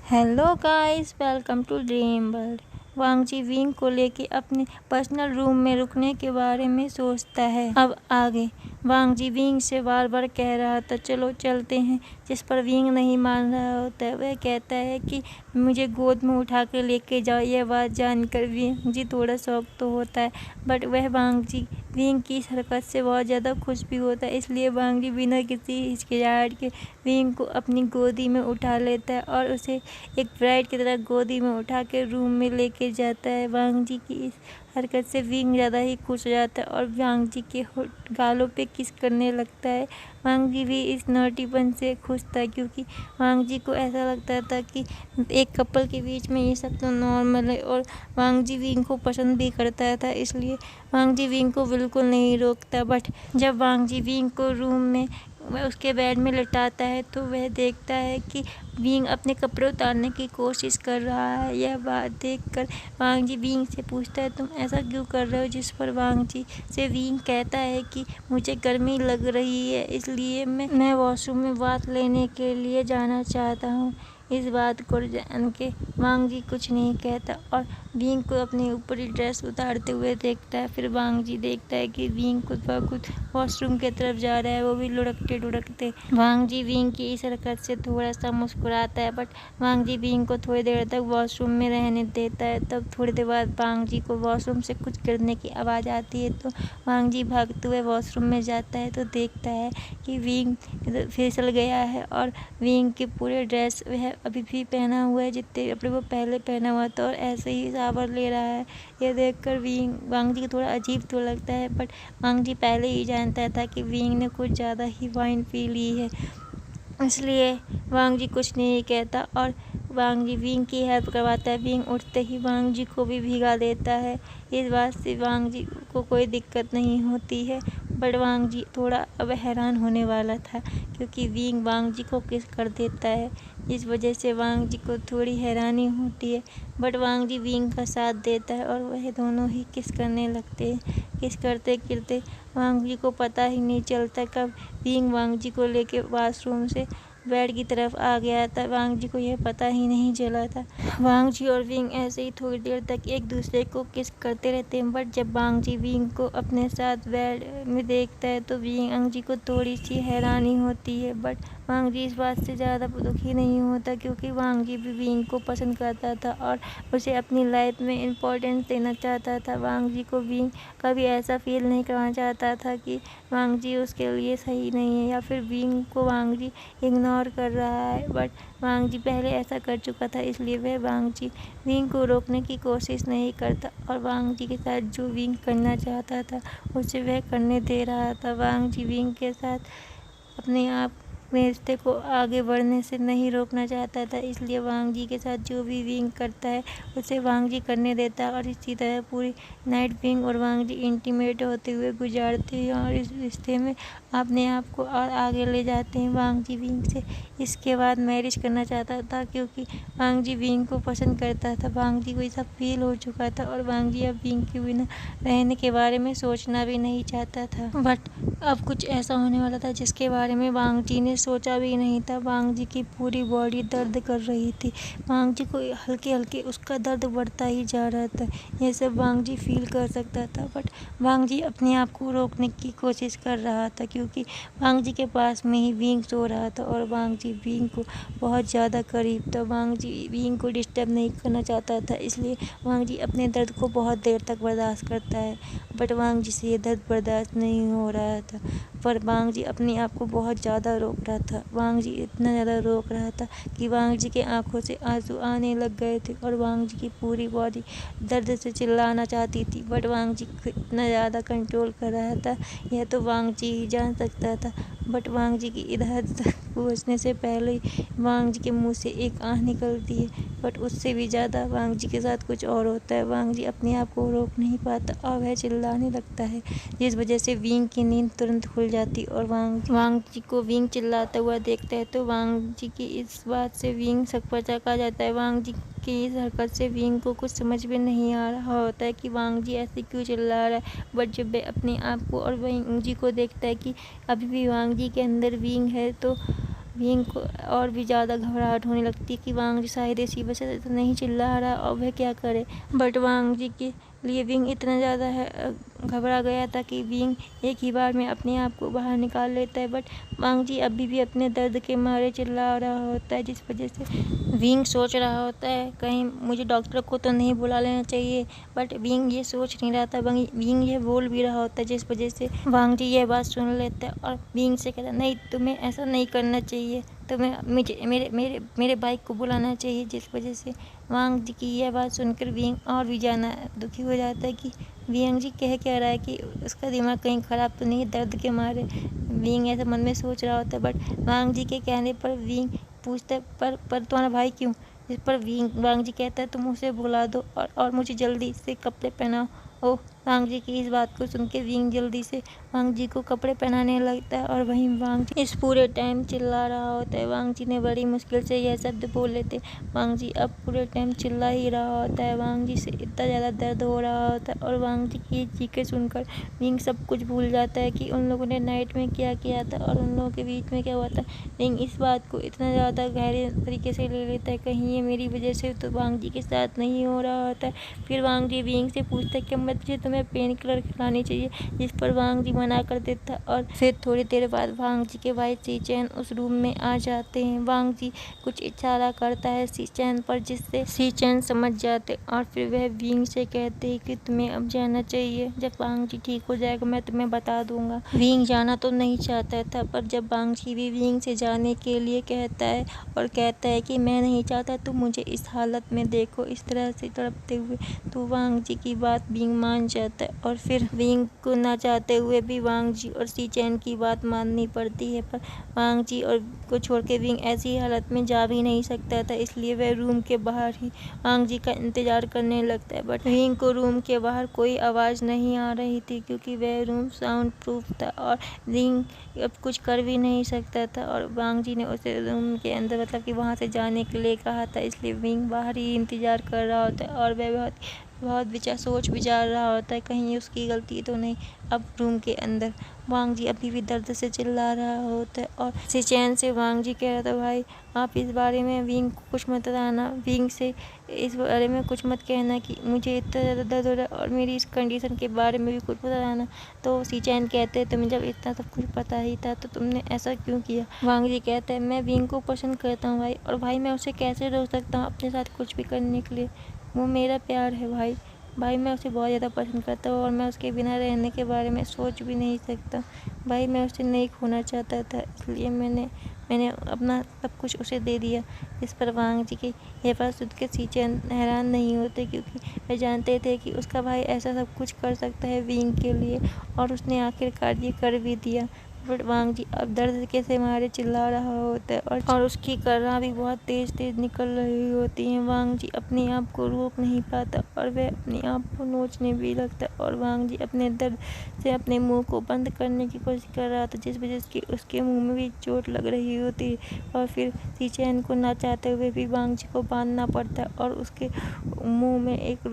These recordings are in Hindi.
Hello guys, welcome to dream world. वांग जी विंग को लेके अपने पर्सनल रूम में रुकने के बारे में सोचता है। अब आगे वांग जी विंग से बार बार कह रहा था चलो चलते हैं, जिस पर विंग नहीं मान रहा होता। वह कहता है कि मुझे गोद में उठा कर लेके जाओ। यह बात जानकर विंग जी थोड़ा शौक तो होता है, बट वह वांग जी विंग की इस हरकत से बहुत ज़्यादा खुश भी होता है। इसलिए वांग जी बिना किसी हिचकिचाहट के विंग को अपनी गोदी में उठा लेता है और उसे एक ब्राइड की तरह गोदी में उठा के रूम में लेके जाता है। वांग जी की इस हरकत से विंग ज़्यादा ही खुश हो जाता है और वांग जी के गालों पे किस करने लगता है। वांग जी भी इस नौटीपन से खुश था, क्योंकि वांग जी को ऐसा लगता था कि एक कपल के बीच में ये सब तो नॉर्मल है और वांग जी विंग को पसंद भी करता था। इसलिए वांग जी विंग को बिल्कुल नहीं रोकता। बट जब वांग जी विंग को रूम में वह उसके बेड में लिटाता है तो वह देखता है कि विंग अपने कपड़े उतारने की कोशिश कर रहा है। यह बात देखकर वांग जी विंग से पूछता है तुम ऐसा क्यों कर रहे हो, जिस पर वांग जी से विंग कहता है कि मुझे गर्मी लग रही है, इसलिए मैं वॉशरूम में बाथ लेने के लिए जाना चाहता हूँ। इस बात को जान के वांग जी कुछ नहीं कहता और विंग को अपनी ऊपरी ड्रेस उतारते हुए देखता है। फिर वांग जी देखता है कि विंग खुद ब खुद वॉशरूम की तरफ जा रहा है, वो भी लुढ़कते लुढ़कते। वांग जी विंग की इस हरकत से थोड़ा सा मुस्कुराता है, बट वांग जी विंग को थोड़ी देर तक वॉशरूम में रहने देता है। तब थोड़ी देर बाद वांग जी को वॉशरूम से कुछ गिरने की आवाज़ आती है, तो वांग जी भागते हुए वॉशरूम में जाता है तो देखता है कि विंग फिसल गया है और विंग के पूरे ड्रेस वह अभी भी पहना हुआ है जितने कपड़े वो पहले पहना हुआ था और ऐसे ही शावर ले रहा है। यह देखकर वांग जी को थोड़ा अजीब तो लगता है, बट वांग जी पहले ही जानता था कि विंग ने कुछ ज़्यादा ही वाइन पी ली है, इसलिए वांग जी कुछ नहीं कहता और वांग जी विंग की हेल्प करवाता है। विंग उठते ही वांग जी को भी भिगा देता है। इस बात से वांग जी को कोई दिक्कत नहीं होती है, बट वांग जी थोड़ा अब हैरान होने वाला था, क्योंकि विंग वांग जी को किस कर देता है। इस वजह से वांग जी को थोड़ी हैरानी होती है, बट वांग जी विंग का साथ देता है और वह दोनों ही किस करने लगते हैं। किस करते करते वांग जी को पता ही नहीं चलता कब विंग वांग जी को लेके वॉशरूम से बेड की तरफ आ गया था। वांग जी को यह पता ही नहीं चला था। वांग जी और विंग ऐसे ही थोड़ी देर तक एक दूसरे को किस करते रहते हैं, बट जब वांग जी विंग को अपने साथ बेड में देखता है तो विंग जी को थोड़ी सी हैरानी होती है, बट वांग जी इस बात से ज़्यादा दुखी नहीं होता, क्योंकि वांग जी भी विंग को पसंद करता था और उसे अपनी लाइफ में इम्पोर्टेंस देना चाहता था। वांग जी को विंग कभी ऐसा फील नहीं करना चाहता था कि वांग जी उसके लिए सही नहीं है या फिर विंग को वांग जी इग्नोर कर रहा है, बट वांग जी पहले ऐसा कर चुका था, इसलिए वह वांग जी विंग को रोकने की कोशिश नहीं करता और वांग जी के साथ जो विंग करना चाहता था उसे वह करने दे रहा था। वांग जी विंग के साथ अपने आप में रिश्ते को आगे बढ़ने से नहीं रोकना चाहता था, इसलिए वांग जी के साथ जो भी विंग करता है उसे वांग जी करने देता है और इसी तरह पूरी नाइट विंग और वांग जी इंटीमेट होते हुए गुजारते हैं और इस रिश्ते में अपने आप को और आगे ले जाते हैं। वांग जी विंग से इसके बाद मैरिज करना चाहता था, क्योंकि वांग जी विंग को पसंद करता था। वांग जी को ये सब फील हो चुका था और वांग जी अब विंग के बिना रहने के बारे में सोचना भी नहीं चाहता था। बट अब कुछ ऐसा होने वाला था जिसके बारे में वांग जी ने सोचा भी नहीं था। वांग जी की पूरी बॉडी दर्द कर रही थी। वांग जी को हल्के हल्के उसका दर्द बढ़ता ही जा रहा था। ये सब वांग जी फील कर सकता था, बट वांग जी अपने आप को रोकने की कोशिश कर रहा था, क्योंकि वांग जी के पास में ही विंग सो रहा था और वांग जी विंग को बहुत ज़्यादा करीब था। वांग जी विंग को डिस्टर्ब नहीं करना चाहता था, इसलिए वांग जी अपने दर्द को बहुत देर तक बर्दाश्त करता है, बट वांग जी से ये दर्द बर्दाश्त नहीं हो रहा था। पर वांग जी अपने आप को बहुत ज़्यादा रोक रहा था। वांग जी इतना ज़्यादा रोक रहा था कि वांग जी के आंखों से आंसू आने लग गए थे और वांग जी की पूरी बॉडी दर्द से चिल्लाना चाहती थी, बट वांग जी को इतना ज़्यादा कंट्रोल कर रहा था, यह तो वांग जी ही जान सकता था। बट वांग जी की इधर तक पहुँचने से पहले ही वांग जी के मुंह से एक आह निकलती है, बट उससे भी ज़्यादा वांग जी के साथ कुछ और होता है। वांग जी अपने आप को रोक नहीं पाता और वह चिल्लाने लगता है, जिस वजह से विंग की नींद तुरंत खुल जाती और वांग जी को विंग चिल्लाता हुआ देखता है, तो वांग जी की इस बात से विंग सकपचा जाता है। वांग जी की इस हरकत से विंग को कुछ समझ में नहीं आ रहा होता है कि वांग जी ऐसे क्यों चिल्ला रहा है, बट जब वह अपने आप को और विंग जी को देखता है कि अभी भी वांग जी के अंदर विंग है, तो विंग को और भी ज़्यादा घबराहट होने लगती है कि वांग जी शायद इसी वजह से तो नहीं चिल्ला रहा और वह क्या करे। बट वांग जी के लिए विंग इतना ज़्यादा घबरा गया था कि विंग एक ही बार में अपने आप को बाहर निकाल लेता है। बट वांग जी अभी भी अपने दर्द के मारे चिल्ला रहा होता है, जिस वजह से विंग सोच रहा होता है कहीं मुझे डॉक्टर को तो नहीं बुला लेना चाहिए। बट विंग ये सोच नहीं रहा था, विंग ये बोल भी रहा होता है, जिस वजह से वांग जी ये बात सुन लेता है और विंग से कहता है नहीं, तुम्हें ऐसा नहीं करना चाहिए, तुम्हें मुझे मेरे बाइक को बुलाना चाहिए। जिस वजह से वांग जी की यह बात सुनकर विंग और भी ज़्यादा दुखी हो जाता है कि विंग जी कह क्या रहा है कि उसका दिमाग कहीं ख़राब तो नहीं है दर्द के मारे। विंग ऐसा मन में सोच रहा होता है। बट वांग जी के कहने पर विंग पूछता है पर तुम्हारा भाई क्यों। जिस पर वांग जी कहता है तुम उसे बुला दो और मुझे जल्दी से कपड़े पहनाओ। ओह, वांग जी की इस बात को सुन के विंग जल्दी से वांग जी को कपड़े पहनाने लगता है और वहीं वांग जी इस पूरे टाइम चिल्ला रहा होता है। वांग जी ने बड़ी मुश्किल से यह शब्द बोले थे। वांग जी अब पूरे टाइम चिल्ला ही रहा होता है। वांग जी से इतना ज़्यादा दर्द हो रहा होता है और वांग जी की चीखें सुनकर विंग सब कुछ भूल जाता है कि उन लोगों ने नाइट में क्या किया था और उन लोगों के बीच में क्या हुआ था। विंग इस बात को इतना ज़्यादा गहरे तरीके से ले लेता है, कहीं ये मेरी वजह से तो वांग जी के साथ नहीं हो रहा होता है। फिर वांग जी विंग से पूछता है कि मुझे तुम्हें पेन किलर खिलानी चाहिए, जिस पर वांग जी मना कर देता है। और फिर थोड़ी देर बाद वांग जी के भाई सी-चैन उस रूम में आ जाते हैं। वांग जी कुछ इशारा करता है सी-चैन पर, जिससे सी-चैन समझ जाते और फिर वह विंग से कहते हैं कि तुम्हें अब जाना चाहिए, जब वांग जी ठीक हो जाएगा मैं तुम्हें बता दूंगा। विंग जाना तो नहीं चाहता था, पर जब वांग जी भी विंग से जाने के लिए कहता है और कहता है कि मैं नहीं चाहता तुम मुझे इस हालत में देखो, इस तरह से तड़पते हुए, तो वांग जी की बात विंग मान जाता है। और फिर विंग को ना चाहते हुए भी वांग जी और सी-चैन की बात माननी पड़ती है। पर वांग जी और को छोड़ के विंग ऐसी हालत में जा भी नहीं सकता था, इसलिए वह रूम के बाहर ही वांग जी का इंतजार करने लगता है। बट विंग को रूम के बाहर कोई आवाज़ नहीं आ रही थी, क्योंकि वह रूम साउंड प्रूफ था और विंग अब कुछ कर भी नहीं सकता था। और वांग जी ने उसे रूम के अंदर मतलब कि वहाँ से जाने के लिए कहा था, इसलिए विंग बाहर ही इंतजार कर रहा होता है और वह बहुत सोच विचार रहा होता है कहीं उसकी गलती तो नहीं। अब रूम के अंदर वांग जी अभी भी दर्द से चिल्ला रहा होता है और सी-चैन से वांग जी कह रहा था भाई आप इस बारे में विंग को कुछ मत बताना, विंग से इस बारे में कुछ मत कहना कि मुझे इतना ज़्यादा दर्द हो रहा है और मेरी इस कंडीशन के बारे में भी कुछ बताना। तो सी-चैन कहते हैं तुम्हें जब इतना सब कुछ पता ही था तो तुमने ऐसा क्यों किया। वांग जी कहते हैं मैं विंग को पसंद करता हूँ भाई, और भाई मैं उसे कैसे रोक सकता हूँ अपने साथ कुछ भी करने के लिए, वो मेरा प्यार है भाई मैं उसे बहुत ज़्यादा पसंद करता हूँ और मैं उसके बिना रहने के बारे में सोच भी नहीं सकता। भाई मैं उसे नहीं खोना चाहता था, इसलिए मैंने अपना सब कुछ उसे दे दिया। इस पर वांग जी की ये बात सुन के सी-चैन हैरान नहीं होते, क्योंकि वे जानते थे कि उसका भाई ऐसा सब कुछ कर सकता है विंग के लिए, और उसने आखिरकार ये कर भी दिया। बट वांग जी अब दर्द के से मारे चिल्ला रहा होता है और उसकी कर्रां भी बहुत तेज निकल रही होती हैं। वांग जी अपने आप को रोक नहीं पाता और वह अपने आप को नोचने भी लगता है और वांग जी अपने दर्द से अपने मुंह को बंद करने की कोशिश कर रहा था, जिस वजह से उसके मुंह में भी चोट लग रही होती है। और फिर सी-चैन को ना चाहते हुए भी वांग जी को बांधना पड़ता है और उसके मुंह में एक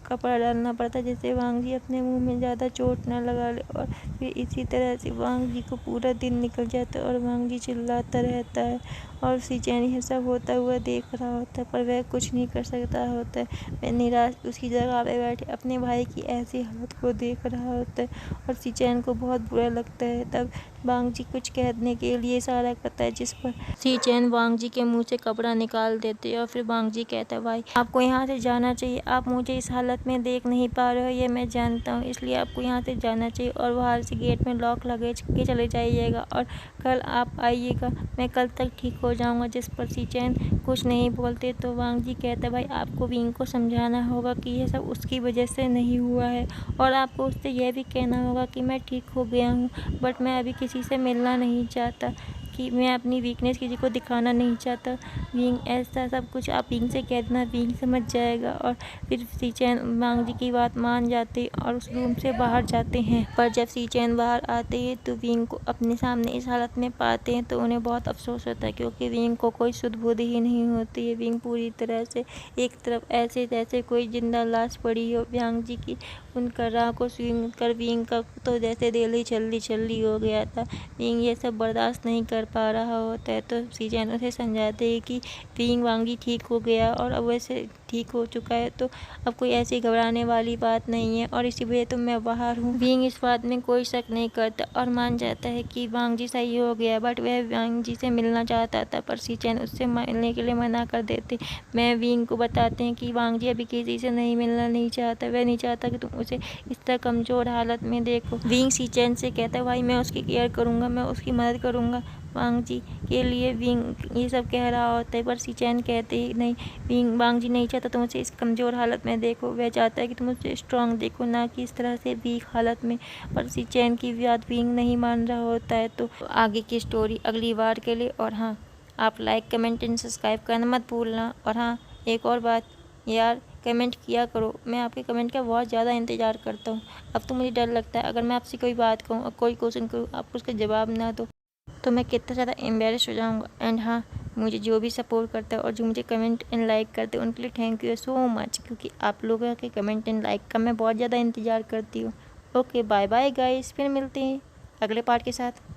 कपड़ा डालना पड़ता है, जिससे वांग जी अपने मुंह में ज़्यादा चोट न लगा ले। और फिर इसी तरह से वांग जी को पूरा दिन निकल जाता है और वांग जी चिल्लाता रहता है और सी-चैन यह सब होता हुआ देख रहा होता है, पर वह कुछ नहीं कर सकता होता है। वह निराश उसी जगह पे बैठे अपने भाई की ऐसी हालत को देख रहा होता है और सी-चैन को बहुत बुरा लगता है। तब वांग जी कुछ कहने के लिए इशारा करता है, जिस पर सी-चैन वांग जी के मुंह से कपड़ा निकाल देते हैं और फिर वांग जी कहता है भाई आपको यहाँ से जाना चाहिए, आप मुझे इस हालत में देख नहीं पा रहे हो ये मैं जानता हूँ, इसलिए आपको यहाँ से जाना चाहिए और बाहर से गेट में लॉक लगा के चले जाइएगा और कल आप आइएगा, मैं कल तक ठीक हो जाऊँगा। जिस पर सी-चैन कुछ नहीं बोलते तो वांग जी कहता है भाई आपको विंग को समझाना होगा कि यह सब उसकी वजह से नहीं हुआ है और आपको उससे यह भी कहना होगा कि मैं ठीक हो गया हूँ, बट मैं अभी किसी से मिलना नहीं चाहता, कि मैं अपनी वीकनेस किसी को दिखाना नहीं चाहता। विंग ऐसा सब कुछ आप विंग से कह देना, विंग समझ जाएगा। और फिर सी-चैन वांग जी की बात मान जाते और उस रूम से बाहर जाते हैं। पर जब सी-चैन बाहर आते हैं तो विंग को अपने सामने इस हालत में पाते हैं तो उन्हें बहुत अफसोस होता है, क्योंकि विंग को कोई शुद्ध बुद्धि ही नहीं होती है। विंग पूरी तरह से एक तरफ ऐसे जैसे कोई जिंदा लाश पड़ी हो। वांग जी की उन कर्रां को सुन कर विंग का तो जैसे दिल ही छल्ली छल्ली हो गया था। विंग ये सब बर्दाश्त नहीं कर कर पा रहा होता है तो सीजन उसे समझाते हैं कि विंग वांगी ठीक हो गया और अब वैसे ठीक हो चुका है, तो अब कोई ऐसी घबराने वाली बात नहीं है और इसी वजह तो मैं बाहर हूँ। विंग इस बात में कोई शक नहीं करता और मान जाता है कि वांगजी सही हो गया, बट वह वांगजी से मिलना चाहता था पर सीचेन उससे मिलने के लिए मना कर देते। मैं विंग को बताते हैं कि वांगजी अभी किसी से नहीं मिलना नहीं चाहता, वह नहीं चाहता कि तुम उसे इस तरह कमज़ोर हालत में देखो। विंग सीचेन से कहता है भाई मैं उसकी केयर करूँगा, मैं उसकी मदद करूँगा। वांगजी के लिए विंग ये सब कह रहा होता है पर सीचेन कहते ही नहीं, विंग वांगजी नहीं चाहता तुम उसे इस कमज़ोर हालत में देखो, वह चाहता है कि तुम उसे स्ट्रॉन्ग देखो, ना कि इस तरह से वीक हालत में। पर सीचेन की बात विंग नहीं मान रहा होता है। तो आगे की स्टोरी अगली बार के लिए। और हाँ, आप लाइक कमेंट एंड सब्सक्राइब करना मत भूलना। और हाँ, एक और बात यार, कमेंट किया करो, मैं आपके कमेंट का बहुत ज़्यादा इंतज़ार करता हूँ। अब तो मुझे डर लगता है अगर मैं आपसे कोई बात कहूँ और कोई क्वेश्चन करूँ आप उसका जवाब ना दो तो मैं कितना ज़्यादा एम्बेरस हो जाऊँगा। एंड हाँ, मुझे जो भी सपोर्ट करता है और जो मुझे कमेंट एंड लाइक करते हैं उनके लिए थैंक यू सो मच, क्योंकि आप लोगों के कमेंट एंड लाइक का मैं बहुत ज़्यादा इंतज़ार करती हूँ। ओके, बाय बाय गाइस, फिर मिलते हैं अगले पार्ट के साथ।